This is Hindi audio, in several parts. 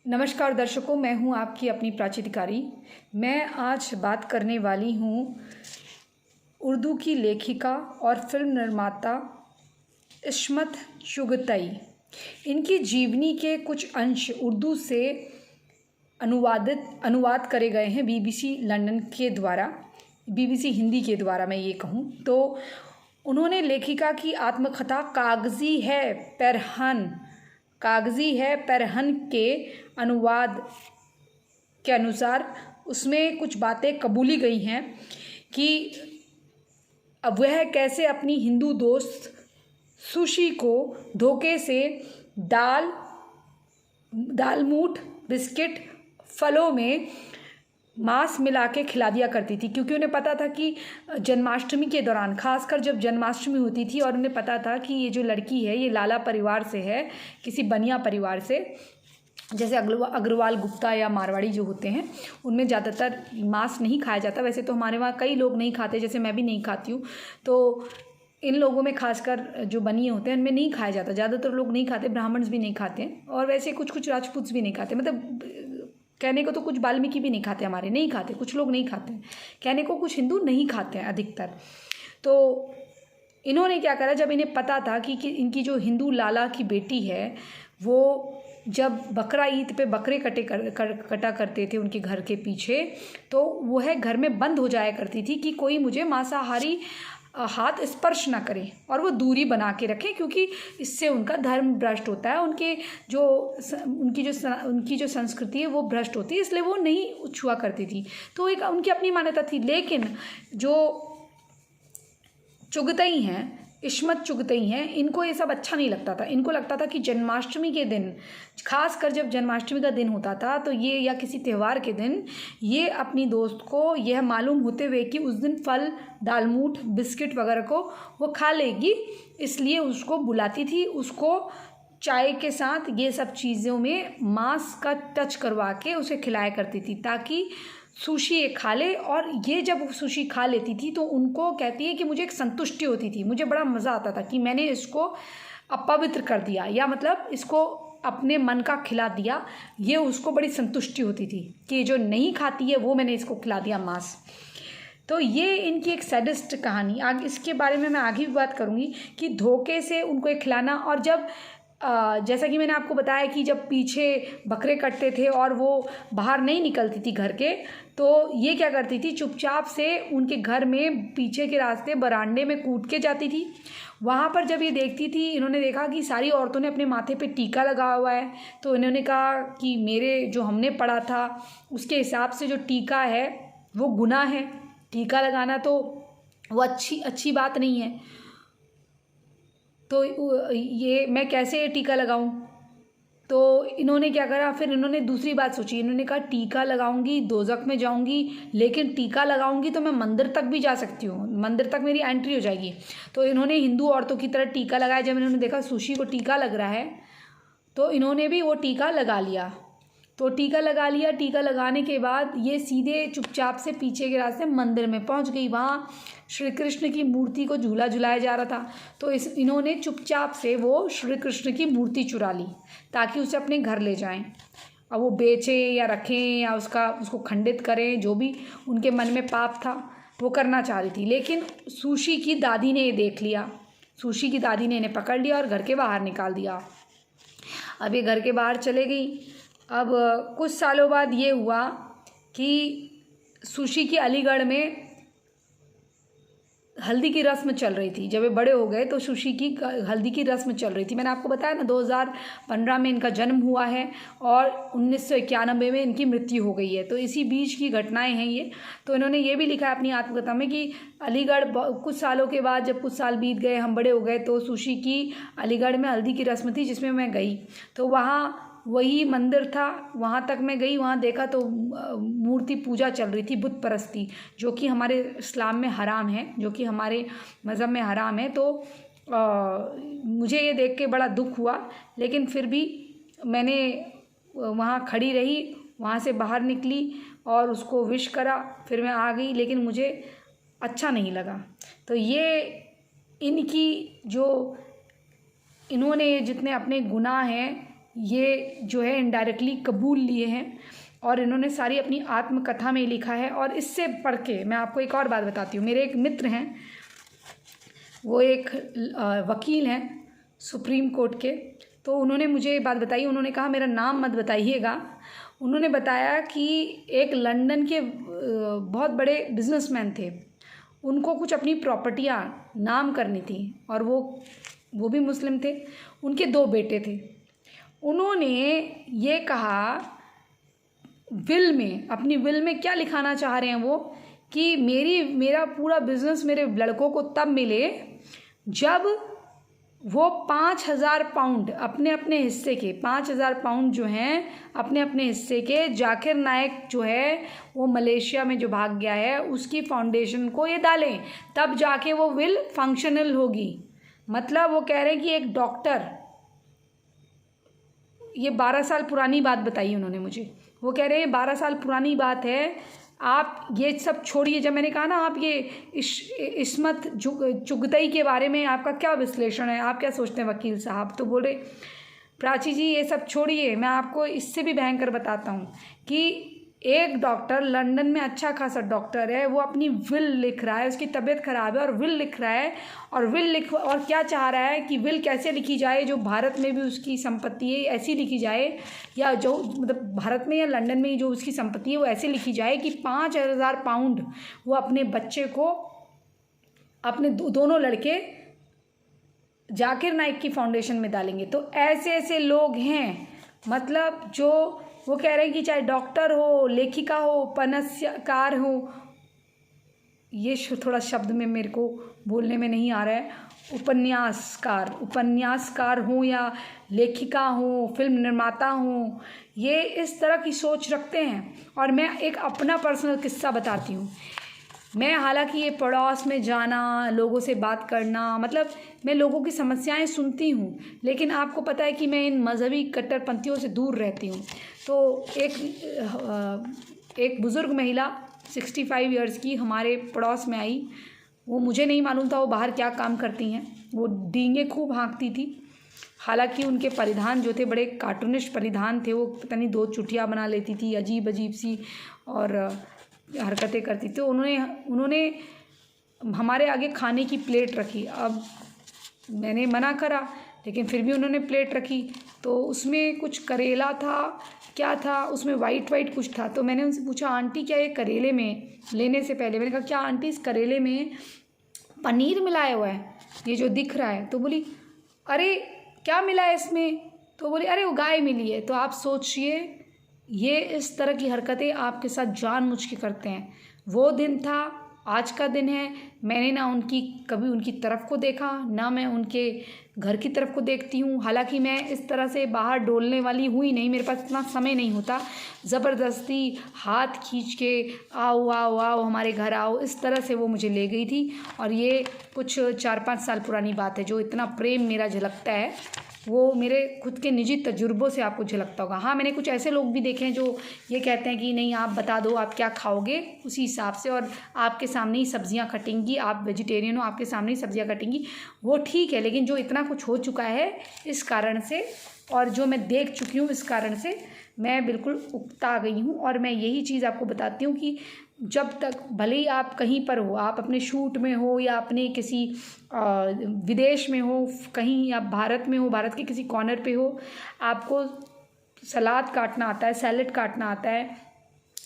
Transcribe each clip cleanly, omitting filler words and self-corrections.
नमस्कार दर्शकों, मैं हूं आपकी अपनी प्राची अधिकारी। मैं आज बात करने वाली हूं उर्दू की लेखिका और फिल्म निर्माता इस्मत चुगतई। इनकी जीवनी के कुछ अंश उर्दू से अनुवाद करे गए हैं बीबीसी लंदन के द्वारा, बीबीसी हिंदी के द्वारा मैं ये कहूँ तो। उन्होंने लेखिका की आत्मकथा कागज़ी है परहन के अनुवाद के अनुसार उसमें कुछ बातें कबूली गई हैं कि अब वह कैसे अपनी हिंदू दोस्त सुशी को धोखे से दालमूट बिस्किट फलों में मांस मिला के खिला दिया करती थी, क्योंकि उन्हें पता था कि जन्माष्टमी के दौरान, खासकर जब जन्माष्टमी होती थी, और उन्हें पता था कि ये जो लड़की है ये लाला परिवार से है, किसी बनिया परिवार से, जैसे अग्रवाल गुप्ता या मारवाड़ी जो होते हैं उनमें ज़्यादातर मांस नहीं खाया जाता। वैसे तो हमारे वहाँ कई लोग नहीं खाते, जैसे मैं भी नहीं खाती हूँ, तो इन लोगों में खासकर जो बनिए होते हैं उनमें नहीं खाया जाता। ज़्यादातर लोग नहीं खाते, ब्राह्मण्स भी नहीं खाते हैं, और वैसे कुछ राजपूत भी नहीं खाते। मतलब कहने को तो कुछ वाल्मीकि भी नहीं खाते, हमारे नहीं खाते, कुछ लोग नहीं खाते हैं, कहने को कुछ हिंदू नहीं खाते हैं अधिकतर। तो इन्होंने क्या करा, जब इन्हें पता था कि इनकी जो हिंदू लाला की बेटी है वो जब बकरा ईद पे बकरे कटा करते थे उनके घर के पीछे, तो वह घर में बंद हो जाया करती थी कि कोई मुझे मांसाहारी हाथ स्पर्श ना करे और वो दूरी बना के रखें, क्योंकि इससे उनका धर्म भ्रष्ट होता है, उनकी जो संस्कृति है वो भ्रष्ट होती है, इसलिए वो नहीं छुआ करती थी। तो एक उनकी अपनी मान्यता थी। लेकिन जो चुगतई हैं, इस्मत चुगतई हैं, इनको ये सब अच्छा नहीं लगता था। इनको लगता था कि जन्माष्टमी के दिन, खासकर जब जन्माष्टमी का दिन होता था, तो ये या किसी त्यौहार के दिन ये अपनी दोस्त को यह मालूम होते हुए कि उस दिन फल, दालमूट, बिस्किट वगैरह को वो खा लेगी, इसलिए उसको बुलाती थी, उसको चाय के साथ ये सब चीज़ों में मांस का टच करवा के उसे खिलाया करती थी, ताकि सुशी ये खा ले। और ये जब सुशी खा लेती थी तो उनको कहती है कि मुझे एक संतुष्टि होती थी, मुझे बड़ा मज़ा आता था कि मैंने इसको अपवित्र कर दिया, या मतलब इसको अपने मन का खिला दिया। ये उसको बड़ी संतुष्टि होती थी कि जो नहीं खाती है वो मैंने इसको खिला दिया मांस। तो ये इनकी एक सैडिस्ट कहानी, आगे इसके बारे में मैं आगे भी बात करूँगी कि धोखे से उनको एक खिलाना। और जब जैसा कि मैंने आपको बताया कि जब पीछे बकरे कटते थे और वो बाहर नहीं निकलती थी घर के, तो ये क्या करती थी, चुपचाप से उनके घर में पीछे के रास्ते बरामदे में कूद के जाती थी। वहाँ पर जब ये देखती थी, इन्होंने देखा कि सारी औरतों ने अपने माथे पे टीका लगा हुआ है, तो इन्होंने कहा कि मेरे जो हमने पढ़ा था उसके हिसाब से जो टीका है वो गुनाह है, टीका लगाना तो वो अच्छी बात नहीं है, तो ये मैं कैसे टीका लगाऊं। तो इन्होंने क्या करा, फिर इन्होंने दूसरी बात सोची। इन्होंने कहा टीका लगाऊंगी दोज़ख में जाऊंगी, लेकिन टीका लगाऊंगी तो मैं मंदिर तक भी जा सकती हूँ, मंदिर तक मेरी एंट्री हो जाएगी। तो इन्होंने हिंदू औरतों की तरह टीका लगाया। जब इन्होंने देखा सुशी को टीका लग रहा है तो इन्होंने भी वो टीका लगा लिया। तो टीका लगा लिया, टीका लगाने के बाद ये सीधे चुपचाप से पीछे के रास्ते मंदिर में पहुंच गई। वहाँ श्री कृष्ण की मूर्ति को झूला झुलाया जा रहा था, तो इन्होंने चुपचाप से वो श्री कृष्ण की मूर्ति चुरा ली ताकि उसे अपने घर ले जाएं। अब वो बेचें या रखें या उसको खंडित करें, जो भी उनके मन में पाप था वो करना चाह रही थी। लेकिन सुशी की दादी ने ये देख लिया, सुशी की दादी ने इन्हें पकड़ लिया और घर के बाहर निकाल दिया। अब ये घर के बाहर चले गई। अब कुछ सालों बाद ये हुआ कि सुशी की अलीगढ़ में हल्दी की रस्म चल रही थी। जब ये बड़े हो गए तो सुशी की हल्दी की रस्म चल रही थी। मैंने आपको बताया ना, 2015 में इनका जन्म हुआ है और 1991 में इनकी मृत्यु हो गई है। तो इसी बीच की घटनाएं हैं ये। तो इन्होंने ये भी लिखा है अपनी आत्मकथा में कि अलीगढ़, कुछ सालों के बाद जब कुछ साल बीत गए, हम बड़े हो गए, तो सुशी की अलीगढ़ में हल्दी की रस्म थी जिसमें मैं गई। तो वहाँ वही मंदिर था, वहाँ तक मैं गई। वहाँ देखा तो मूर्ति पूजा चल रही थी, बुत परस्ती, जो कि हमारे इस्लाम में हराम है, जो कि हमारे मज़हब में हराम है। तो मुझे ये देख के बड़ा दुख हुआ, लेकिन फिर भी मैंने वहाँ खड़ी रही, वहाँ से बाहर निकली और उसको विश करा, फिर मैं आ गई। लेकिन मुझे अच्छा नहीं लगा। तो ये इनकी जो इन्होंने जितने अपने गुनाह हैं ये जो है इनडायरेक्टली कबूल लिए हैं और इन्होंने सारी अपनी आत्मकथा में लिखा है। और इससे पढ़ के मैं आपको एक और बात बताती हूँ। मेरे एक मित्र हैं, वो एक वकील हैं सुप्रीम कोर्ट के, तो उन्होंने मुझे ये बात बताई। उन्होंने कहा मेरा नाम मत बताइएगा। उन्होंने बताया कि एक लंदन के बहुत बड़े बिजनेसमैन थे, उनको कुछ अपनी प्रॉपर्टियां नाम करनी थी और वो भी मुस्लिम थे। उनके 2 बेटे थे। उन्होंने ये कहा विल में, अपनी विल में क्या लिखाना चाह रहे हैं वो, कि मेरा पूरा बिजनेस मेरे लड़कों को तब मिले जब वो 5,000 पाउंड अपने अपने हिस्से के, 5,000 पाउंड जो हैं अपने अपने हिस्से के, जाकिर नाइक जो है वो मलेशिया में जो भाग गया है उसकी फाउंडेशन को ये डालें, तब जाके वो विल फंक्शनल होगी। मतलब वो कह रहे हैं कि एक डॉक्टर, ये 12 साल पुरानी बात बताई उन्होंने मुझे, वो कह रहे हैं 12 साल पुरानी बात है, आप ये सब छोड़िए। जब मैंने कहा ना आप ये इस्मत चुगतई के बारे में आपका क्या विश्लेषण है, आप क्या सोचते हैं वकील साहब, तो बोले प्राची जी ये सब छोड़िए, मैं आपको इससे भी भयंकर बताता हूँ कि एक डॉक्टर लंदन में अच्छा खासा डॉक्टर है, वो अपनी विल लिख रहा है, उसकी तबीयत खराब है और विल लिख रहा है, और क्या चाह रहा है कि विल कैसे लिखी जाए जो भारत में भी उसकी संपत्ति है ऐसी लिखी जाए, या जो मतलब भारत में या लंदन में जो उसकी संपत्ति है वो ऐसे लिखी जाए कि 5,000 पाउंड वो अपने बच्चे को, अपने दोनों लड़के जाकिर नाइक की फाउंडेशन में डालेंगे। तो ऐसे ऐसे लोग हैं, मतलब जो वो कह रहे हैं कि चाहे डॉक्टर हो, लेखिका हो, उपन्यासकार हो, ये थोड़ा शब्द में मेरे को बोलने में नहीं आ रहा है, उपन्यासकार हो या लेखिका हो, फिल्म निर्माता हो, ये इस तरह की सोच रखते हैं। और मैं एक अपना पर्सनल किस्सा बताती हूँ। मैं हालांकि ये पड़ोस में जाना, लोगों से बात करना, मतलब मैं लोगों की समस्याएं सुनती हूँ, लेकिन आपको पता है कि मैं इन मज़हबी कट्टरपंथियों से दूर रहती हूँ। तो एक बुज़ुर्ग महिला 65 इयर्स की हमारे पड़ोस में आई। वो मुझे नहीं मालूम था वो बाहर क्या काम करती हैं। वो डींगे खूब हाँकती थी। हालांकि उनके परिधान जो थे बड़े कार्टूनिश परिधान थे। वो पता नहीं 2 चुटिया बना लेती थी, अजीब अजीब सी, और हरकतें करती थी। उन्होंने हमारे आगे खाने की प्लेट रखी। अब मैंने मना करा, लेकिन फिर भी उन्होंने प्लेट रखी। तो उसमें कुछ करेला था, क्या था उसमें, वाइट कुछ था। तो मैंने उनसे पूछा, आंटी क्या ये करेले में, लेने से पहले मैंने कहा क्या आंटी इस करेले में पनीर मिलाया हुआ है, ये जो दिख रहा है? तो बोली अरे क्या मिला है इसमें? तो बोली अरे वो गाय मिली है। तो आप सोचिए, ये इस तरह की हरकतें आपके साथ जानबूझ के करते हैं। वो दिन था, आज का दिन है। मैंने ना कभी उनकी तरफ को देखा, ना मैं उनके घर की तरफ को देखती हूँ। हालांकि मैं इस तरह से बाहर डोलने वाली हुई नहीं, मेरे पास इतना समय नहीं होता। ज़बरदस्ती हाथ खींच के आओ आओ आओ हमारे घर आओ, इस तरह से वो मुझे ले गई थी। और ये कुछ 4-5 साल पुरानी बात है। जो इतना प्रेम मेरा झलकता है वो मेरे खुद के निजी तजुर्बों से आपको झलकता होगा। हाँ, मैंने कुछ ऐसे लोग भी देखे हैं जो ये कहते हैं कि नहीं आप बता दो आप क्या खाओगे, उसी हिसाब से, और आपके सामने ही सब्जियां कटेंगी, आप वेजिटेरियन हो आपके सामने ही सब्जियां कटेंगी, वो ठीक है। लेकिन जो इतना कुछ हो चुका है इस कारण से, और जो मैं देख चुकी हूँ इस कारण से, मैं बिल्कुल उकता गई हूँ। और मैं यही चीज़ आपको बताती हूँ कि जब तक भले ही आप कहीं पर हो, आप अपने शूट में हो या अपने किसी विदेश में हो, कहीं आप भारत में हो, भारत के किसी कॉर्नर पे हो, आपको सलाद काटना आता है, सैलेड काटना आता है,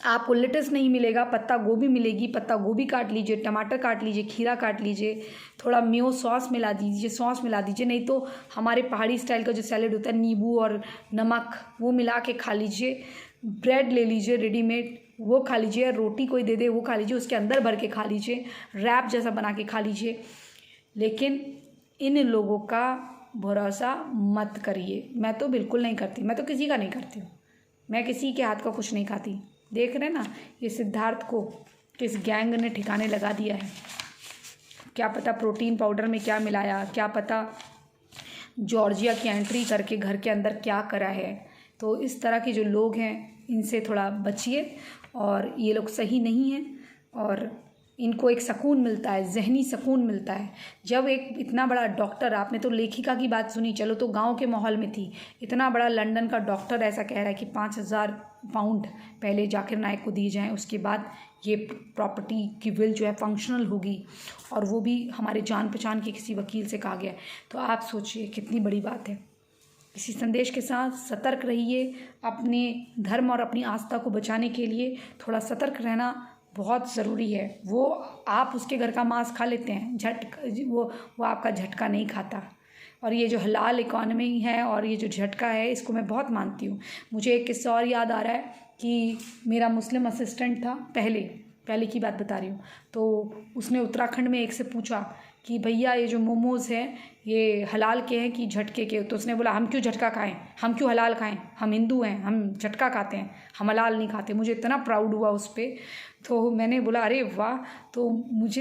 आपको लेटस नहीं मिलेगा, पत्ता गोभी मिलेगी, पत्ता गोभी काट लीजिए, टमाटर काट लीजिए, खीरा काट लीजिए, थोड़ा मेयो सॉस मिला दीजिए, नहीं तो हमारे पहाड़ी स्टाइल का जो सैलेड होता है नींबू और नमक वो मिला के खा लीजिए। ब्रेड ले लीजिए रेडीमेड, वो खा लीजिए, रोटी कोई दे दे वो खा लीजिए, उसके अंदर भर के खा लीजिए, रैप जैसा बना के खा लीजिए। लेकिन इन लोगों का भरोसा मत करिए। मैं तो बिल्कुल नहीं करती, मैं तो किसी का नहीं करती हूँ, मैं किसी के हाथ का कुछ नहीं खाती। देख रहे ना ये सिद्धार्थ को किस गैंग ने ठिकाने लगा दिया है। क्या पता प्रोटीन पाउडर में क्या मिलाया, क्या पता जॉर्जिया की एंट्री करके घर के अंदर क्या करा है। तो इस तरह के जो लोग हैं इनसे थोड़ा बचिए, और ये लोग सही नहीं हैं। और इनको एक सुकून मिलता है, ज़हनी सुकून मिलता है। जब एक इतना बड़ा डॉक्टर, आपने तो लेखिका की बात सुनी, चलो तो गांव के माहौल में थी, इतना बड़ा लंदन का डॉक्टर ऐसा कह रहा है कि 5,000 पाउंड पहले जाकिर नाइक को दिए जाएं, उसके बाद ये प्रॉपर्टी की विल जो है फंक्शनल होगी, और वो भी हमारे जान पहचान के किसी वकील से कहा गया है। तो आप सोचिए कितनी बड़ी बात है। इसी संदेश के साथ सतर्क रहिए, अपने धर्म और अपनी आस्था को बचाने के लिए थोड़ा सतर्क रहना बहुत ज़रूरी है। वो आप उसके घर का मांस खा लेते हैं, वो आपका झटका नहीं खाता। और ये जो हलाल इकॉनमी है और ये जो झटका है, इसको मैं बहुत मानती हूँ। मुझे एक किस्सा और याद आ रहा है कि मेरा मुस्लिम असिस्टेंट था, पहले की बात बता रही हूँ। तो उसने उत्तराखंड में एक से पूछा कि भैया ये जो मोमोज़ हैं ये हलाल के हैं कि झटके के? तो उसने बोला हम क्यों झटका खाएं, हम क्यों हलाल खाएं, हम हिंदू हैं, हम झटका खाते हैं, हम हलाल नहीं खाते। मुझे इतना प्राउड हुआ उस पर। तो मैंने बोला अरे वाह। तो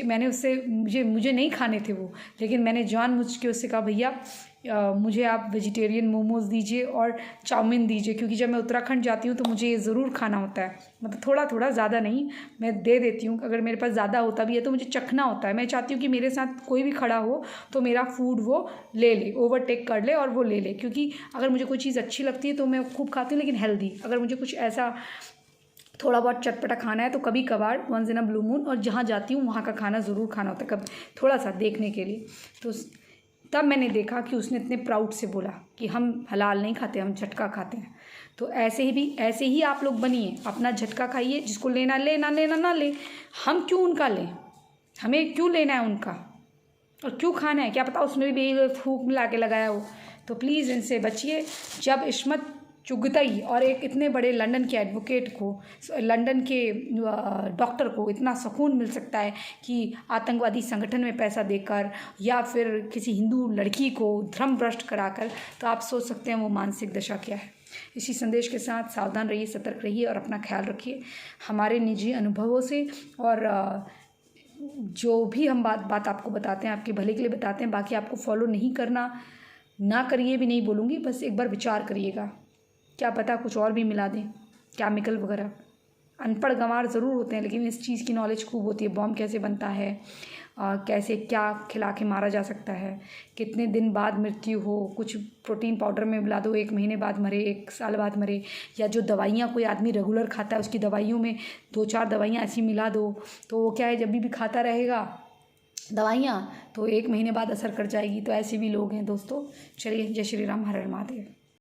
मैंने उससे मुझे नहीं खाने थे वो, लेकिन मैंने जानबूझ के उससे कहा भैया मुझे आप वेजिटेरियन मोमोज़ दीजिए और चाउमीन दीजिए, क्योंकि जब मैं उत्तराखंड जाती हूँ तो मुझे ये ज़रूर खाना होता है। मतलब थोड़ा थोड़ा, ज़्यादा नहीं, मैं दे देती हूँ। अगर मेरे पास ज़्यादा होता भी है तो मुझे चखना होता है। मैं चाहती हूँ कि मेरे साथ कोई भी खड़ा हो तो मेरा फूड वो ले ले, ओवरटेक कर ले और वो ले ले, क्योंकि अगर मुझे कोई चीज़ अच्छी लगती है तो मैं खूब खाती हूँ, लेकिन हेल्दी। अगर मुझे कुछ ऐसा थोड़ा बहुत चटपटा खाना है तो कभी कभार, once in a blue moon, और जहाँ जाती हूँ वहाँ का खाना ज़रूर खाना होता है, कभी थोड़ा सा देखने के लिए। तो तब मैंने देखा कि उसने इतने प्राउड से बोला कि हम हलाल नहीं खाते, हम झटका खाते हैं। तो ऐसे ही आप लोग बनिए, अपना झटका खाइए, जिसको लेना ले, ना लेना ना ले। हम क्यों उनका लें, हमें क्यों लेना है उनका, और क्यों खाना है, क्या पता उसमें भी फूक मिला के लगाया हो। तो प्लीज़ इनसे बचिए। जब इस्मत चुगतई और एक इतने बड़े लंदन के एडवोकेट को, लंदन के डॉक्टर को इतना सुकून मिल सकता है कि आतंकवादी संगठन में पैसा देकर या फिर किसी हिंदू लड़की को धर्म भ्रष्ट कराकर, तो आप सोच सकते हैं वो मानसिक दशा क्या है। इसी संदेश के साथ सावधान रहिए, सतर्क रहिए और अपना ख्याल रखिए। हमारे निजी अनुभवों से और जो भी हम बात आपको बताते हैं आपके भले के लिए बताते हैं। बाकी आपको फॉलो नहीं करना, ना करिए भी नहीं बोलूँगी, बस एक बार विचार करिएगा, क्या पता कुछ और भी मिला दें, केमिकल वगैरह। अनपढ़ गंवार ज़रूर होते हैं, लेकिन इस चीज़ की नॉलेज खूब होती है। बॉम्ब कैसे बनता है, कैसे क्या खिला के मारा जा सकता है, कितने दिन बाद मृत्यु हो, कुछ प्रोटीन पाउडर में मिला दो, 1 महीने बाद मरे, 1 साल बाद मरे, या जो दवाइयाँ कोई आदमी रेगुलर खाता है उसकी दवाइयों में 2-4 दवाइयाँ ऐसी मिला दो, तो वो क्या है, जब भी खाता रहेगा दवाइयाँ तो 1 महीने बाद असर कर जाएगी। तो ऐसे भी लोग हैं दोस्तों। चलिए, जय श्री राम, हर हर महादेव।